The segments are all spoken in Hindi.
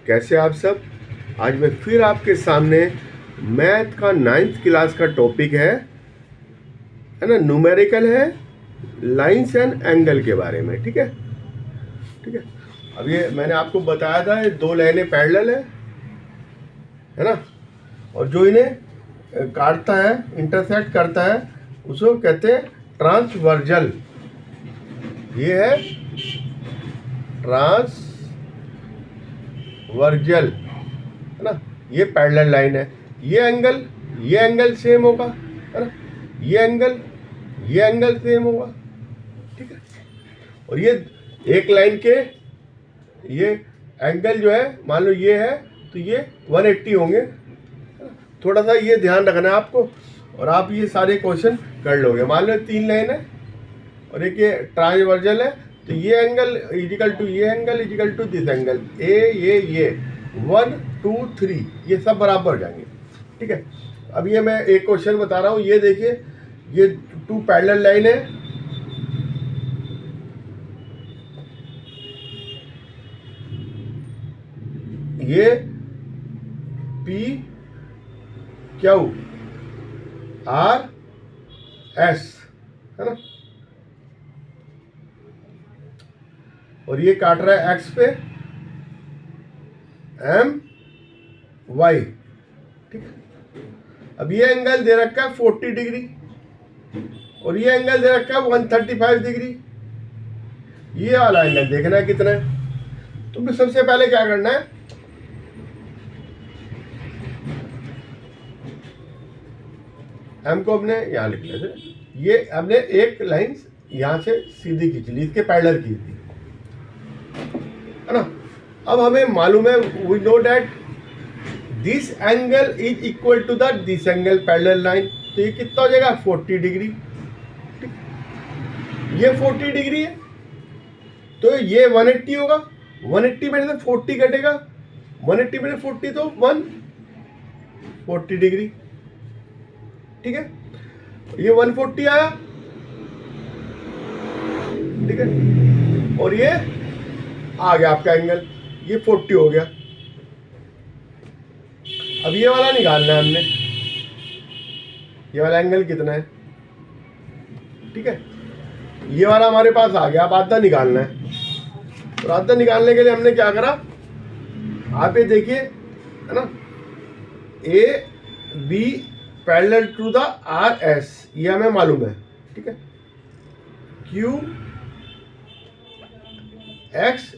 कैसे आप सब। आज मैं फिर आपके सामने मैथ का 9th क्लास का टॉपिक है ना, न्यूमेरिकल है, लाइंस एंड एंगल के बारे में। ठीक है। अब ये मैंने आपको बताया था, ये दो लाइनें पैरेलल है ना, और जो इन्हें काटता है, इंटरसेक्ट करता है, उसको कहते हैं ट्रांसवर्जल। ये है ट्रांसवर्जल, है ना। ये पैरेलल लाइन है। ये एंगल सेम होगा, है ना। ये एंगल सेम होगा। ठीक है। और ये एक लाइन के ये एंगल जो है, मान लो ये है तो ये 180 होंगे। थोड़ा सा ये ध्यान रखना है आपको, और आप ये सारे क्वेश्चन कर लोगे। मान लो 3 लाइन है और एक ये ट्रांसवर्जल है, तो ये एंगल इजिकल टू ये angle is equal to this angle, ये 1 2 3 ये सब बराबर हो जाएंगे। ठीक है। अब ये मैं एक क्वेश्चन बता रहा हूँ, ये देखिए, ये 2 पैरेलल लाइन है। ये P Q R S है ना, और ये काट रहा है एक्स पे M Y। ठीक है। अब ये एंगल दे रखा है 40 डिग्री और ये एंगल दे रखा है 135 डिग्री। ये वाला एंगल देखना है कितना है। तो फिर सबसे पहले क्या करना है, एम को हमने यहाँ लिख लिया था। ये हमने एक लाइन यहाँ से सीधी खींच ली, इसके पैरेलल की थी, है ना। अब हमें मालूम है, we know that this angle is equal to the this angle parallel line. तो ये कितना हो जाएगा, 40 डिग्री। ये 40 डिग्री है, तो ये 180 होगा। 180 में से 40 कटेगा, 180 में से 40 तो 140 डिग्री। ठीक है। ये 140 आया। ठीक है। और ये आ गया आपका एंगल, ये 40 हो गया। अब ये वाला निकालना है हमने, ये वाला एंगल कितना है। ठीक है। ये वाला हमारे पास आ गया। अब आधा निकालना है, और आधा निकालने के लिए हमने क्या करा, आप ये देखिए, है ना, A B parallel to the R S, ये हमें मालूम है। ठीक है। Q X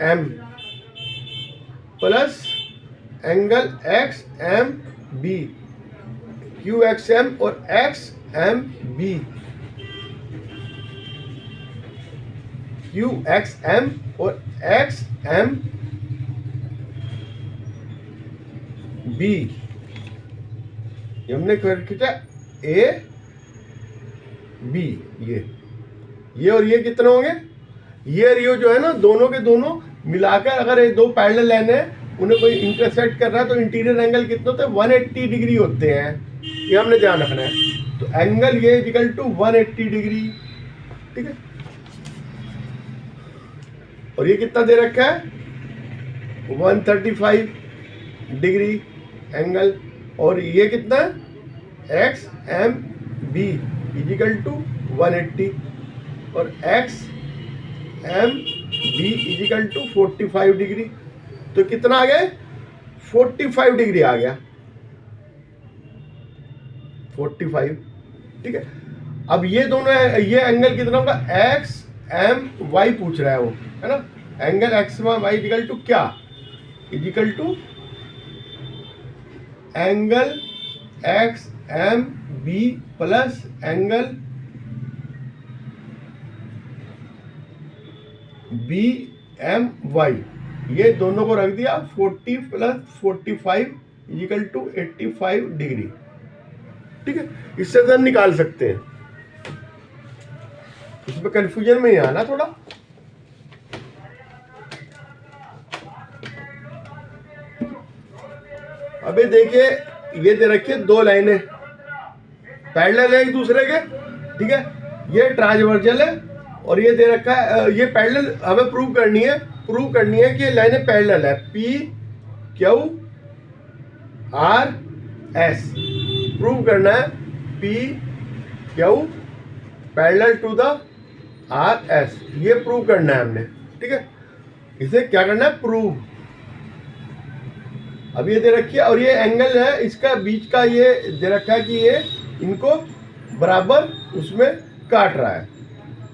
M plus angle X M B, Q X M और X M B, Q X M और एक्स एम बी। हमने खींचा ए बी, ये और ये कितने होंगे, ये और ये जो है ना, दोनों के दोनों मिलाकर अगर ये 2 पैरेलल लाइन है, उन्हें कोई इंटरसेक्ट कर रहा है, तो इंटीरियर एंगल कितने होते हैं, 180 डिग्री होते हैं। ये हमने ध्यान रखना है। तो एंगल ये इक्वल टू 180 डिग्री। ठीक है। और ये कितना दे रखा है, 135 डिग्री एंगल, और ये कितना है, X M B is equal to 180, और X M B is equal to 45 degree. तो कितना आ गया, 45 डिग्री आ गया, 45। ठीक है। अब ये दोनों ये एंगल कितना होगा, एक्स एम वाई पूछ रहा है वो, है ना। Angle X Y is equal to क्या, is equal to angle X M B plus angle B M Y. ये दोनों को रख दिया, 40 प्लस 45 इजिकल टू 85 डिग्री। ठीक है। इससे हम निकाल सकते हैं, इसमें कंफ्यूजन में नहीं आना थोड़ा। अबे देखिए, ये दे रखिए 2 लाइनें पैरेलल है एक दूसरे के। ठीक है। ये ट्रांसवर्जल है और ये दे रखा है, ये पैरेलल हमें प्रूव करनी है, प्रूव करनी है कि ये लाइनें पैरेलल है, P Q R S prove करना है, P Q parallel to the R S, ये प्रूव करना है हमने, ठीक है। इसे क्या करना है, प्रूव। अब ये दे रखी है और ये एंगल है इसका बीच का, ये दे रखा है कि ये इनको बराबर उसमें काट रहा है,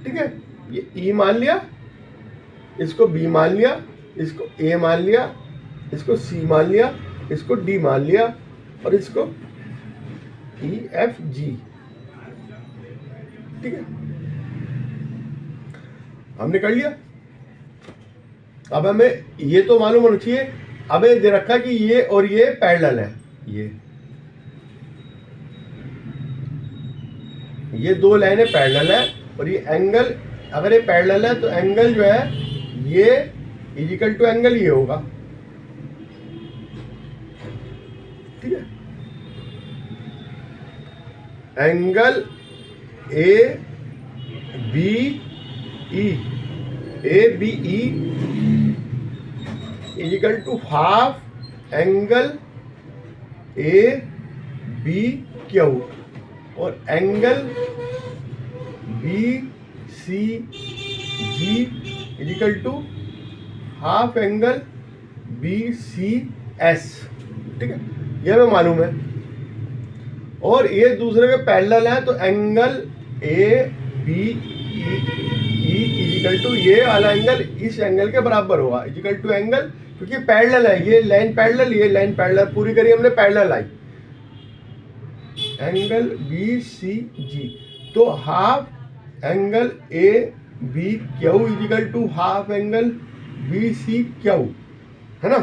ठीक है। ये ई मान लिया, इसको बी मान लिया, इसको ए मान लिया, इसको सी मान लिया, इसको डी मान लिया और इसको ई एफ जी, ठीक है। हमने कर लिया। अब हमें ये तो मालूम होना चाहिए, अब ये दे रखा कि ये और ये पैरेलल है, ये दो लाइनें पैरेलल है और ये एंगल, अगर ये पैरेलल है तो एंगल जो है ये इक्वल टू एंगल ये होगा, ठीक है। Angle A B E, A B E equal to half angle A B Q और angle B C G equal to half angle B C S, ठीक है। यह हमें मालूम है और ये दूसरे के पैरेलल है, तो angle A B E equal to ये वाला एंगल इस एंगल के बराबर होगा, इक्वल टू एंगल, क्योंकि पैरेलल है, ये लाइन पैरेलल, ये लाइन पैरेलल, पूरी करी हमने पैरेलल आई, एंगल बी सी जी, तो half angle A B Q equal to half angle B C Q, है ना।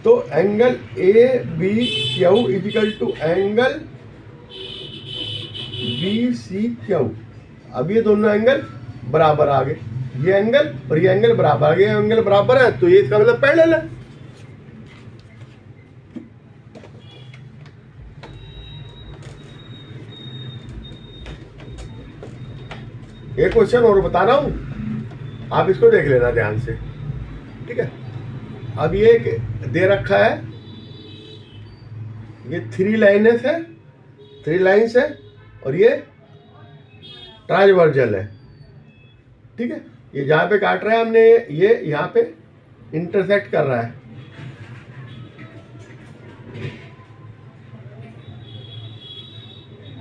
तो angle A B Q equal to angle B C Q. अब ये दोनों एंगल बराबर आ गए, ये एंगल और ये एंगल बराबर आ गए, एंगल बराबर है तो ये इसका मतलब पैरेलल है। एक क्वेश्चन और बता रहा हूं, आप इसको देख लेना ध्यान से, ठीक है। अब ये दे रखा है, ये थ्री लाइन्स है और ये ट्रांसवर्जल है, ठीक है। ये जहां पे काट रहा है हमने, ये यहां पे इंटरसेक्ट कर रहा है,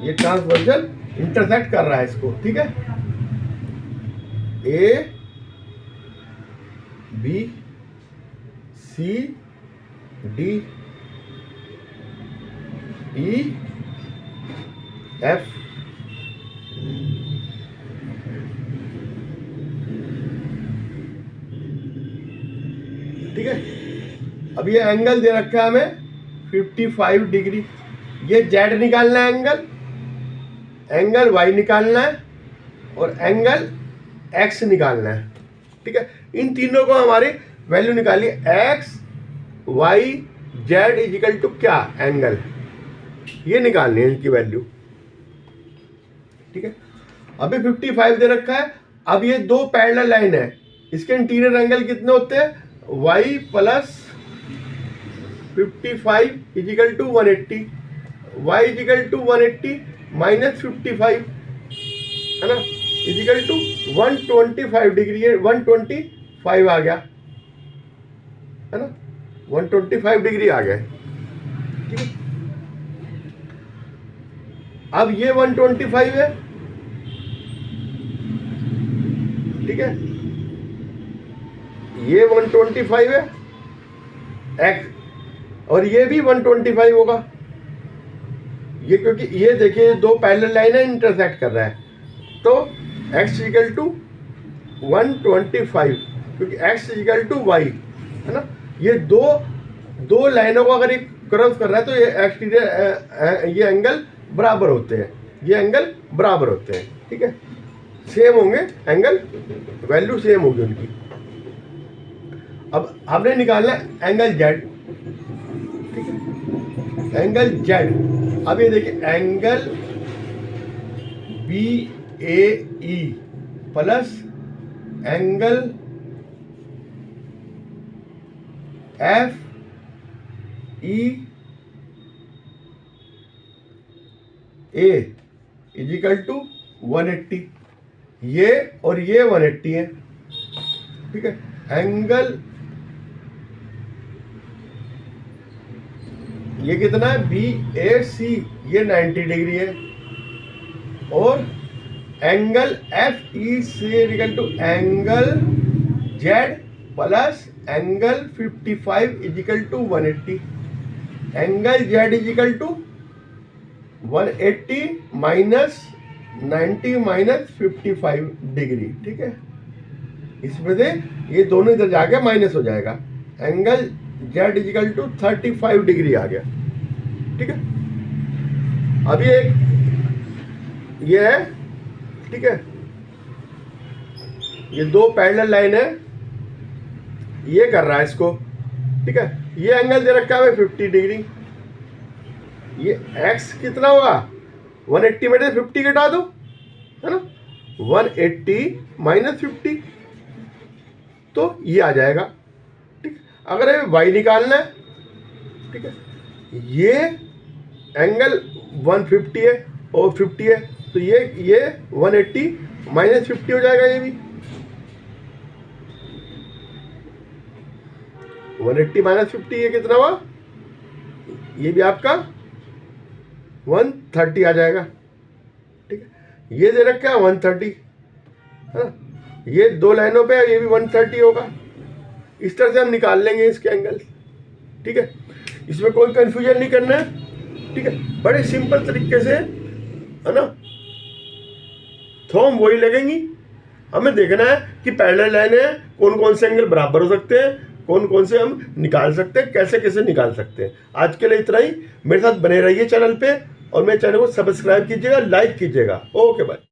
ये ट्रांसवर्जल इंटरसेक्ट कर रहा है इसको, ठीक है। A B C D E F, ठीक है। अब ये एंगल दे रखा है हमें 55 डिग्री, ये जेड निकालना है, एंगल वाई निकालना है और एंगल एक्स निकालना है, ठीक है। इन तीनों को हमारी वैल्यू निकालिए, X Y Z equal to क्या, एंगल, ये निकालनी है इनकी वैल्यू, ठीक है। अभी 55 दे रखा है। अब ये दो पैरेलल लाइन है, इसके इंटीरियर एंगल कितने होते हैं, y plus 55 equal to 180, y equal to 180 minus 55, है ना, इक्वल टू 125 डिग्री, 125 आ गया, है ना, 125 डिग्री आ गया, ठीक है। अब ये 125 है, ठीक है, ये 125 है एक्स और ये भी 125 होगा, ये क्योंकि ये देखिए दो पैरेलल लाइन है, इंटरसेक्ट कर रहा है, तो x इक्वल टू 125 क्योंकि x इक्वल टू वाई, है ना। ये दो लाइनों को अगर ये क्रॉस कर रहा है तो ये एक्सटीरियर, ये एंगल बराबर होते हैं, ये एंगल बराबर होते हैं, ठीक है, सेम होंगे एंगल, वैल्यू सेम होगी उनकी। अब हमने निकालना है एंगल जेड, ठीक है, एंगल जेड। अब ये देखिए angle B A E plus angle F E A is equal to 180, ये और ये 180 है, ठीक है। एंगल ये कितना है, बी ए सी, ये 90 डिग्री है, और एंगल एफ ई से equal to angle Z plus angle 55 is equal to 180। Angle Z is equal to 180 minus 90 minus 55 degree, ठीक है। इसमें से ये दोनों इधर जाके माइनस हो जाएगा। Angle Z is equal to 35 degree आ गया, ठीक है। अभी एक ये है, ठीक है, ये दो पैरेलल लाइन है, ये कर रहा है इसको, ठीक है। ये एंगल दे रखा है 50 डिग्री, ये एक्स कितना होगा 180 में से 50 घटा दो, है ना, 180 माइनस 50, तो ये आ जाएगा, ठीक। अगर ये वाई निकालना है, ठीक है, ये एंगल 150 है और 50 है, तो ये 180 माइनस 50 हो जाएगा, ये भी 180 माइनस 50, ये कितना हुआ, ये भी आपका 130 आ जाएगा, ठीक है। ये दे रखा है 130, है ना, ये दो लाइनों पे ये भी 130 होगा। इस तरह से हम निकाल लेंगे इसके एंगल, ठीक है। इसमें कोई कंफ्यूजन नहीं करना है, ठीक है, बड़े सिंपल तरीके से, है ना। थ्योरम वही लगेंगी, हमें देखना है कि पैरेलल लाइन है, कौन कौन से एंगल बराबर हो सकते हैं, कौन कौन से हम निकाल सकते हैं, कैसे कैसे निकाल सकते हैं। आज के लिए इतना ही। मेरे साथ बने रहिए चैनल पे, और मेरे चैनल को सब्सक्राइब कीजिएगा, लाइक कीजिएगा। Okay bye.